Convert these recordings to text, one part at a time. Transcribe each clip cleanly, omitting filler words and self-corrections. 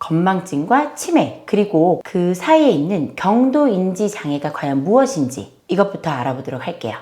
건망증과 치매, 그리고 그 사이에 있는 경도인지 장애가 과연 무엇인지 이것부터 알아보도록 할게요.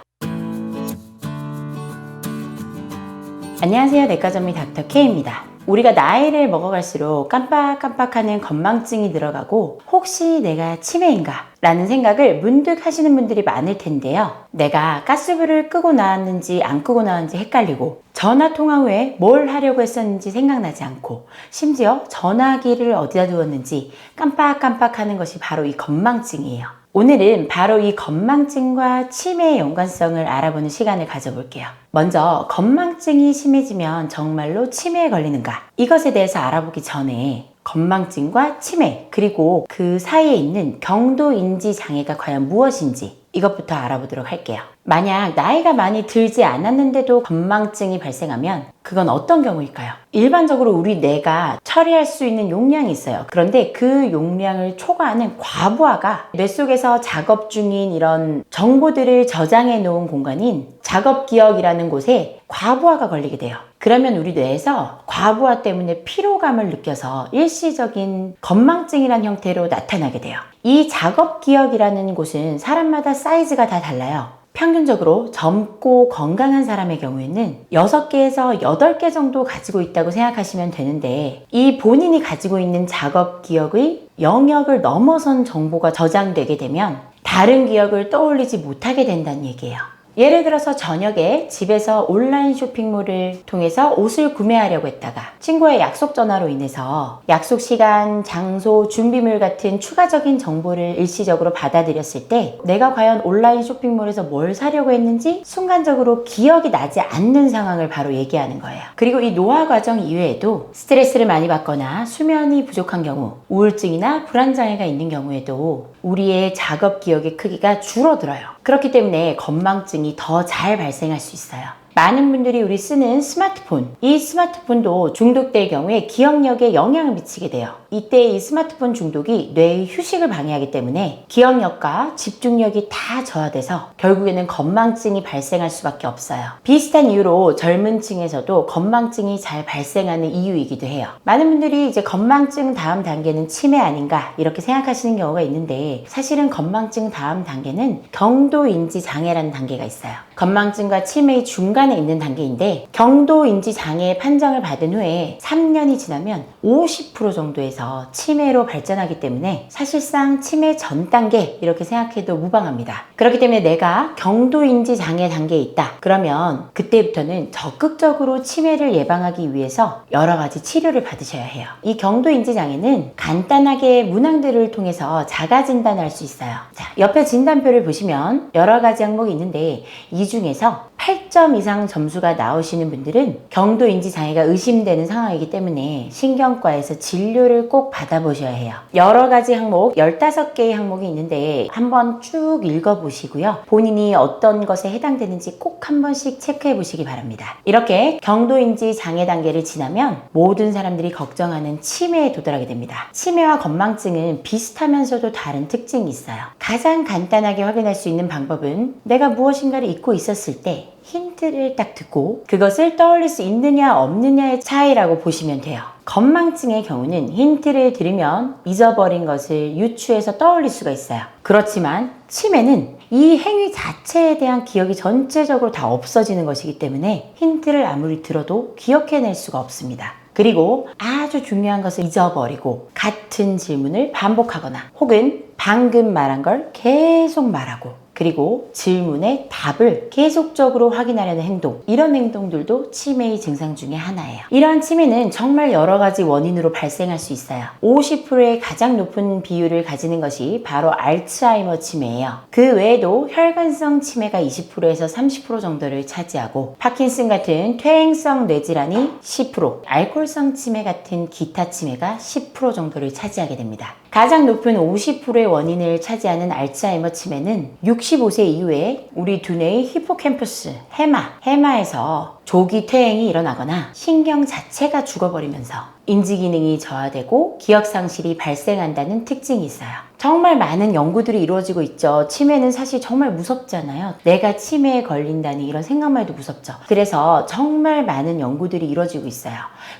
안녕하세요. 내과전문 닥터 K입니다. 우리가 나이를 먹어갈수록 깜빡깜빡하는 건망증이 늘어가고 혹시 내가 치매인가? 라는 생각을 문득 하시는 분들이 많을 텐데요. 내가 가스불을 끄고 나왔는지 안 끄고 나왔는지 헷갈리고 전화 통화 후에 뭘 하려고 했었는지 생각나지 않고 심지어 전화기를 어디다 두었는지 깜빡깜빡하는 것이 바로 이 건망증이에요. 오늘은 바로 이 건망증과 치매의 연관성을 알아보는 시간을 가져볼게요. 먼저 건망증이 심해지면 정말로 치매에 걸리는가? 이것에 대해서 알아보기 전에 건망증과 치매, 그리고 그 사이에 있는 경도인지 장애가 과연 무엇인지 이것부터 알아보도록 할게요. 만약 나이가 많이 들지 않았는데도 건망증이 발생하면 그건 어떤 경우일까요? 일반적으로 우리 뇌가 처리할 수 있는 용량이 있어요. 그런데 그 용량을 초과하는 과부하가 뇌 속에서 작업 중인 이런 정보들을 저장해 놓은 공간인 작업기억이라는 곳에 과부하가 걸리게 돼요. 그러면 우리 뇌에서 과부하 때문에 피로감을 느껴서 일시적인 건망증이라는 형태로 나타나게 돼요. 이 작업기억이라는 곳은 사람마다 사이즈가 다 달라요. 평균적으로 젊고 건강한 사람의 경우에는 6개에서 8개 정도 가지고 있다고 생각하시면 되는데, 이 본인이 가지고 있는 작업 기억의 영역을 넘어선 정보가 저장되게 되면 다른 기억을 떠올리지 못하게 된다는 얘기예요. 예를 들어서 저녁에 집에서 온라인 쇼핑몰을 통해서 옷을 구매하려고 했다가 친구의 약속 전화로 인해서 약속 시간, 장소, 준비물 같은 추가적인 정보를 일시적으로 받아들였을 때 내가 과연 온라인 쇼핑몰에서 뭘 사려고 했는지 순간적으로 기억이 나지 않는 상황을 바로 얘기하는 거예요. 그리고 이 노화 과정 이외에도 스트레스를 많이 받거나 수면이 부족한 경우, 우울증이나 불안장애가 있는 경우에도 우리의 작업 기억의 크기가 줄어들어요. 그렇기 때문에 건망증이 더 잘 발생할 수 있어요. 많은 분들이 우리 쓰는 스마트폰, 이 스마트폰도 중독될 경우에 기억력에 영향을 미치게 돼요. 이때 이 스마트폰 중독이 뇌의 휴식을 방해하기 때문에 기억력과 집중력이 다 저하돼서 결국에는 건망증이 발생할 수밖에 없어요. 비슷한 이유로 젊은 층에서도 건망증이 잘 발생하는 이유이기도 해요. 많은 분들이 이제 건망증 다음 단계는 치매 아닌가 이렇게 생각하시는 경우가 있는데, 사실은 건망증 다음 단계는 경도인지 장애라는 단계가 있어요. 건망증과 치매의 중간에 있는 단계인데, 경도인지 장애 판정을 받은 후에 3년이 지나면 50% 정도에서 치매로 발전하기 때문에 사실상 치매 전 단계 이렇게 생각해도 무방합니다. 그렇기 때문에 내가 경도인지 장애 단계에 있다 그러면 그때부터는 적극적으로 치매를 예방하기 위해서 여러 가지 치료를 받으셔야 해요. 이 경도인지 장애는 간단하게 문항들을 통해서 자가 진단할 수 있어요. 자, 옆에 진단표를 보시면 여러 가지 항목이 있는데 이 중에서 8점 이상 점수가 나오시는 분들은 경도인지 장애가 의심되는 상황이기 때문에 신경과에서 진료를 꼭 받아보셔야 해요. 여러 가지 항목, 15개의 항목이 있는데 한번 쭉 읽어보시고요. 본인이 어떤 것에 해당되는지 꼭 한 번씩 체크해 보시기 바랍니다. 이렇게 경도인지 장애 단계를 지나면 모든 사람들이 걱정하는 치매에 도달하게 됩니다. 치매와 건망증은 비슷하면서도 다른 특징이 있어요. 가장 간단하게 확인할 수 있는 방법은 내가 무엇인가를 잊고 있었을 때 힌트를 딱 듣고 그것을 떠올릴 수 있느냐 없느냐의 차이라고 보시면 돼요. 건망증의 경우는 힌트를 들으면 잊어버린 것을 유추해서 떠올릴 수가 있어요. 그렇지만 치매는 이 행위 자체에 대한 기억이 전체적으로 다 없어지는 것이기 때문에 힌트를 아무리 들어도 기억해낼 수가 없습니다. 그리고 아주 중요한 것을 잊어버리고 같은 질문을 반복하거나 혹은 방금 말한 걸 계속 말하고 그리고 질문의 답을 계속적으로 확인하려는 행동, 이런 행동들도 치매의 증상 중에 하나예요. 이러한 치매는 정말 여러 가지 원인으로 발생할 수 있어요. 50%의 가장 높은 비율을 가지는 것이 바로 알츠하이머 치매예요. 그 외에도 혈관성 치매가 20%에서 30% 정도를 차지하고 파킨슨 같은 퇴행성 뇌질환이 10%, 알코올성 치매 같은 기타 치매가 10% 정도를 차지하게 됩니다. 가장 높은 50%의 원인을 차지하는 알츠하이머 치매는 65세 이후에 우리 두뇌의 히포캠퍼스, 해마에서 조기 퇴행이 일어나거나 신경 자체가 죽어버리면서 인지기능이 저하되고 기억상실이 발생한다는 특징이 있어요. 정말 많은 연구들이 이루어지고 있죠. 치매는 사실 정말 무섭잖아요. 내가 치매에 걸린다니 이런 생각만 해도 무섭죠. 그래서 정말 많은 연구들이 이루어지고 있어요.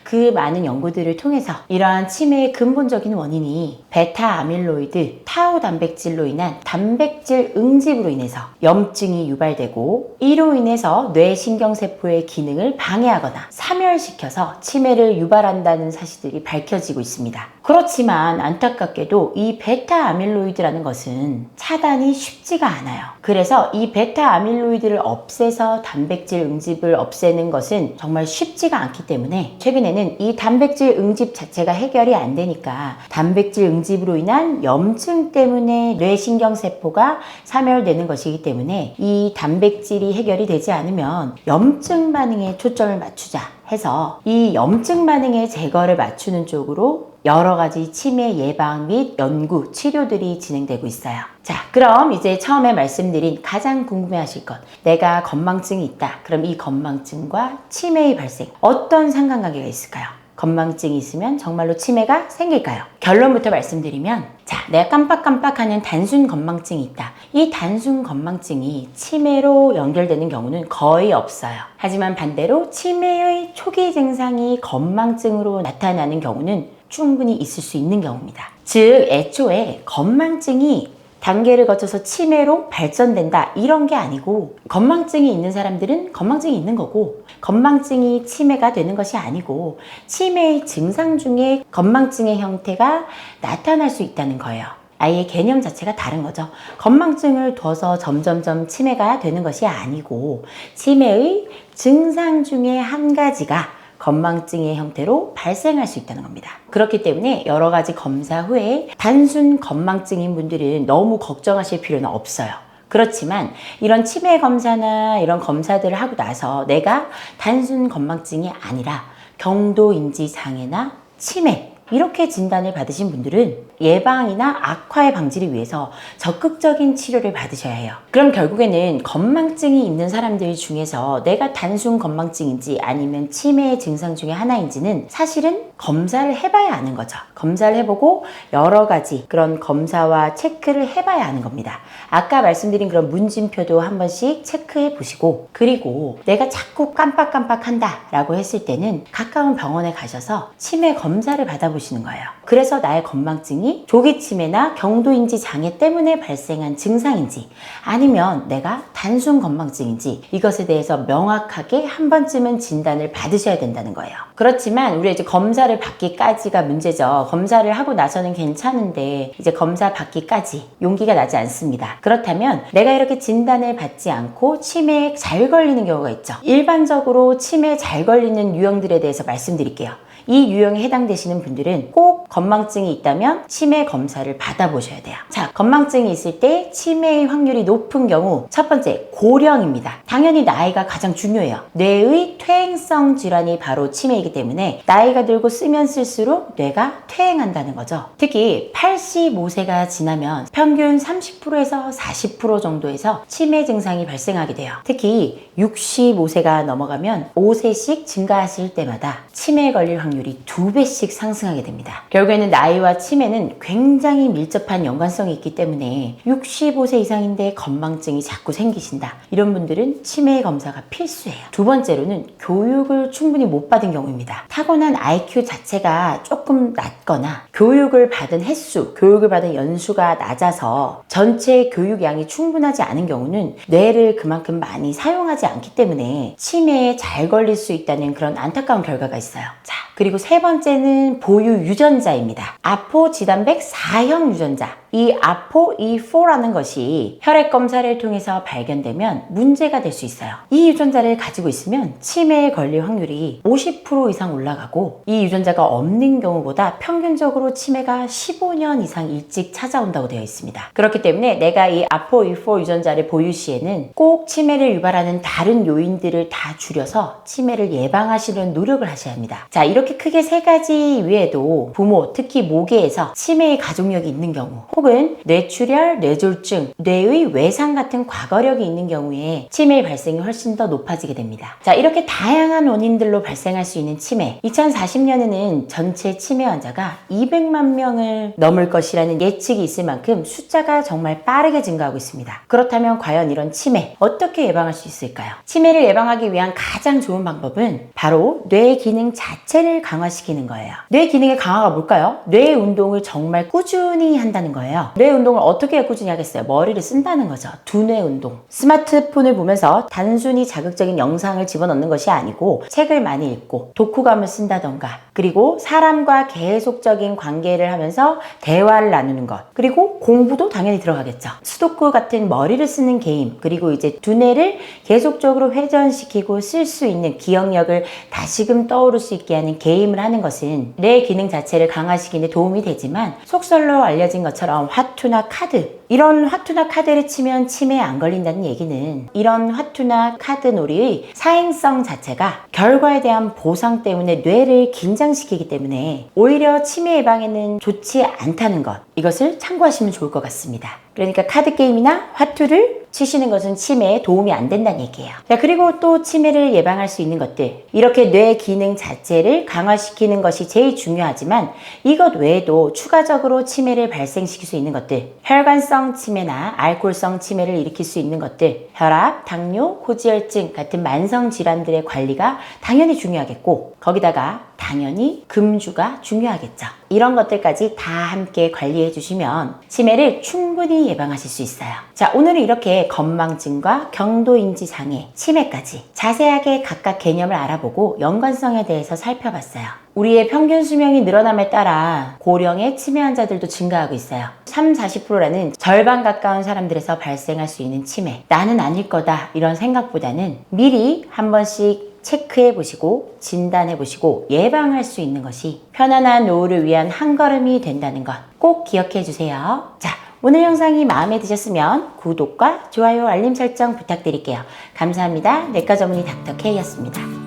그 많은 연구들을 통해서 이러한 치매의 근본적인 원인이 베타 아밀로이드, 타우 단백질로 인한 단백질 응집으로 인해서 염증이 유발되고, 이로 인해서 뇌신경세포의 기능을 방해하거나 사멸시켜서 치매를 유발한다는 사실들이 밝혀지고 있습니다. 그렇지만 안타깝게도 이 베타 아밀로이드라는 것은 차단이 쉽지가 않아요. 그래서 이 베타 아밀로이드를 없애서 단백질 응집을 없애는 것은 정말 쉽지가 않기 때문에 최근에는 이 단백질 응집 자체가 해결이 안 되니까 단백질 응집으로 인한 염증 때문에 뇌신경세포가 사멸되는 것이기 때문에 이 단백질이 해결이 되지 않으면 염증 반응에 초점을 맞추자 해서 이 염증 반응의 제거를 맞추는 쪽으로 여러 가지 치매 예방 및 연구, 치료들이 진행되고 있어요. 자, 그럼 이제 처음에 말씀드린 가장 궁금해하실 것, 내가 건망증이 있다. 그럼 이 건망증과 치매의 발생, 어떤 상관관계가 있을까요? 건망증이 있으면 정말로 치매가 생길까요? 결론부터 말씀드리면, 자, 내가 깜빡깜빡하는 단순 건망증이 있다. 이 단순 건망증이 치매로 연결되는 경우는 거의 없어요. 하지만 반대로 치매의 초기 증상이 건망증으로 나타나는 경우는 충분히 있을 수 있는 경우입니다. 즉, 애초에 건망증이 단계를 거쳐서 치매로 발전된다 이런 게 아니고, 건망증이 있는 사람들은 건망증이 있는 거고, 건망증이 치매가 되는 것이 아니고 치매의 증상 중에 건망증의 형태가 나타날 수 있다는 거예요. 아예 개념 자체가 다른 거죠. 건망증을 둬서 점점점 치매가 되는 것이 아니고 치매의 증상 중에 한 가지가 건망증의 형태로 발생할 수 있다는 겁니다. 그렇기 때문에 여러 가지 검사 후에 단순 건망증인 분들은 너무 걱정하실 필요는 없어요. 그렇지만 이런 치매 검사나 이런 검사들을 하고 나서 내가 단순 건망증이 아니라 경도인지 장애나 치매 이렇게 진단을 받으신 분들은 예방이나 악화의 방지를 위해서 적극적인 치료를 받으셔야 해요. 그럼 결국에는 건망증이 있는 사람들 중에서 내가 단순 건망증인지 아니면 치매의 증상 중에 하나인지는 사실은 검사를 해봐야 아는 거죠. 검사를 해보고 여러 가지 그런 검사와 체크를 해봐야 아는 겁니다. 아까 말씀드린 그런 문진표도 한 번씩 체크해 보시고, 그리고 내가 자꾸 깜빡깜빡한다 라고 했을 때는 가까운 병원에 가셔서 치매 검사를 받아보시는 거예요. 그래서 나의 건망증이 조기 치매나 경도인지 장애 때문에 발생한 증상인지 아니면 내가 단순 건망증인지 이것에 대해서 명확하게 한 번쯤은 진단을 받으셔야 된다는 거예요. 그렇지만 우리 이제 검사를 받기까지가 문제죠. 검사를 하고 나서는 괜찮은데 이제 검사 받기까지 용기가 나지 않습니다. 그렇다면 내가 이렇게 진단을 받지 않고 치매에 잘 걸리는 경우가 있죠. 일반적으로 치매에 잘 걸리는 유형들에 대해서 말씀드릴게요. 이 유형에 해당되시는 분들은 꼭 건망증이 있다면 치매 검사를 받아보셔야 돼요. 자, 건망증이 있을 때 치매의 확률이 높은 경우 첫 번째, 고령입니다. 당연히 나이가 가장 중요해요. 뇌의 퇴행성 질환이 바로 치매이기 때문에 나이가 들고 쓰면 쓸수록 뇌가 퇴행한다는 거죠. 특히 85세가 지나면 평균 30%에서 40% 정도에서 치매 증상이 발생하게 돼요. 특히 65세가 넘어가면 5세씩 증가하실 때마다 치매에 걸릴 확률이 2배씩 상승하게 됩니다. 결국에는 나이와 치매는 굉장히 밀접한 연관성이 있기 때문에 65세 이상인데 건망증이 자꾸 생기신다. 이런 분들은 치매 검사가 필수예요. 두 번째로는 교육을 충분히 못 받은 경우입니다. 타고난 IQ 자체가 조금 낮거나 교육을 받은 횟수, 교육을 받은 연수가 낮아서 전체 교육량이 충분하지 않은 경우는 뇌를 그만큼 많이 사용하지 않기 때문에 치매에 잘 걸릴 수 있다는 그런 안타까운 결과가 있어요. 자, 그리고 세 번째는 보유 유전자입니다. 아포지단백 4형 유전자. 이 ApoE4라는 것이 혈액 검사를 통해서 발견되면 문제가 될 수 있어요. 이 유전자를 가지고 있으면 치매에 걸릴 확률이 50% 이상 올라가고, 이 유전자가 없는 경우보다 평균적으로 치매가 15년 이상 일찍 찾아온다고 되어 있습니다. 그렇기 때문에 내가 이 ApoE4 유전자를 보유 시에는 꼭 치매를 유발하는 다른 요인들을 다 줄여서 치매를 예방하시는 노력을 하셔야 합니다. 자, 이렇게 이렇게 크게 세 가지 외에도 부모, 특히 모계에서 치매의 가족력이 있는 경우, 혹은 뇌출혈, 뇌졸중, 뇌의 외상 같은 과거력이 있는 경우에 치매의 발생이 훨씬 더 높아지게 됩니다. 자, 이렇게 다양한 원인들로 발생할 수 있는 치매. 2040년에는 전체 치매 환자가 200만 명을 넘을 것이라는 예측이 있을 만큼 숫자가 정말 빠르게 증가하고 있습니다. 그렇다면 과연 이런 치매 어떻게 예방할 수 있을까요? 치매를 예방하기 위한 가장 좋은 방법은 바로 뇌 기능 자체를 강화시키는 거예요. 뇌 기능의 강화가 뭘까요? 뇌 운동을 정말 꾸준히 한다는 거예요. 뇌 운동을 어떻게 꾸준히 하겠어요? 머리를 쓴다는 거죠. 두뇌 운동. 스마트폰을 보면서 단순히 자극적인 영상을 집어넣는 것이 아니고 책을 많이 읽고 독후감을 쓴다던가, 그리고 사람과 계속적인 관계를 하면서 대화를 나누는 것, 그리고 공부도 당연히 들어가겠죠. 수도쿠 같은 머리를 쓰는 게임, 그리고 이제 두뇌를 계속적으로 회전시키고 쓸 수 있는 기억력을 다시금 떠오를 수 있게 하는 게임을 하는 것은 뇌 기능 자체를 강화시키는 데 도움이 되지만, 속설로 알려진 것처럼 화투나 카드, 이런 화투나 카드를 치면 치매에 안 걸린다는 얘기는 이런 화투나 카드 놀이의 사행성 자체가 결과에 대한 보상 때문에 뇌를 긴장시키기 때문에 오히려 치매 예방에는 좋지 않다는 것, 이것을 참고하시면 좋을 것 같습니다. 그러니까 카드 게임이나 화투를 치시는 것은 치매에 도움이 안 된다는 얘기예요. 자, 그리고 또 치매를 예방할 수 있는 것들, 이렇게 뇌 기능 자체를 강화시키는 것이 제일 중요하지만 이것 외에도 추가적으로 치매를 발생시킬 수 있는 것들, 혈관성 치매나 알코올성 치매를 일으킬 수 있는 것들, 혈압, 당뇨, 고지혈증 같은 만성 질환들의 관리가 당연히 중요하겠고, 거기다가 당연히 금주가 중요하겠죠. 이런 것들까지 다 함께 관리해 주시면 치매를 충분히 예방하실 수 있어요. 자, 오늘은 이렇게 건망증과 경도인지 장애, 치매까지 자세하게 각각 개념을 알아보고 연관성에 대해서 살펴봤어요. 우리의 평균 수명이 늘어남에 따라 고령의 치매 환자들도 증가하고 있어요. 30-40%라는 절반 가까운 사람들에서 발생할 수 있는 치매. 나는 아닐 거다 이런 생각보다는 미리 한 번씩 체크해 보시고 진단해 보시고 예방할 수 있는 것이 편안한 노후를 위한 한 걸음이 된다는 것 꼭 기억해 주세요. 자, 오늘 영상이 마음에 드셨으면 구독과 좋아요, 알림 설정 부탁드릴게요. 감사합니다. 내과 전문의 닥터 K였습니다.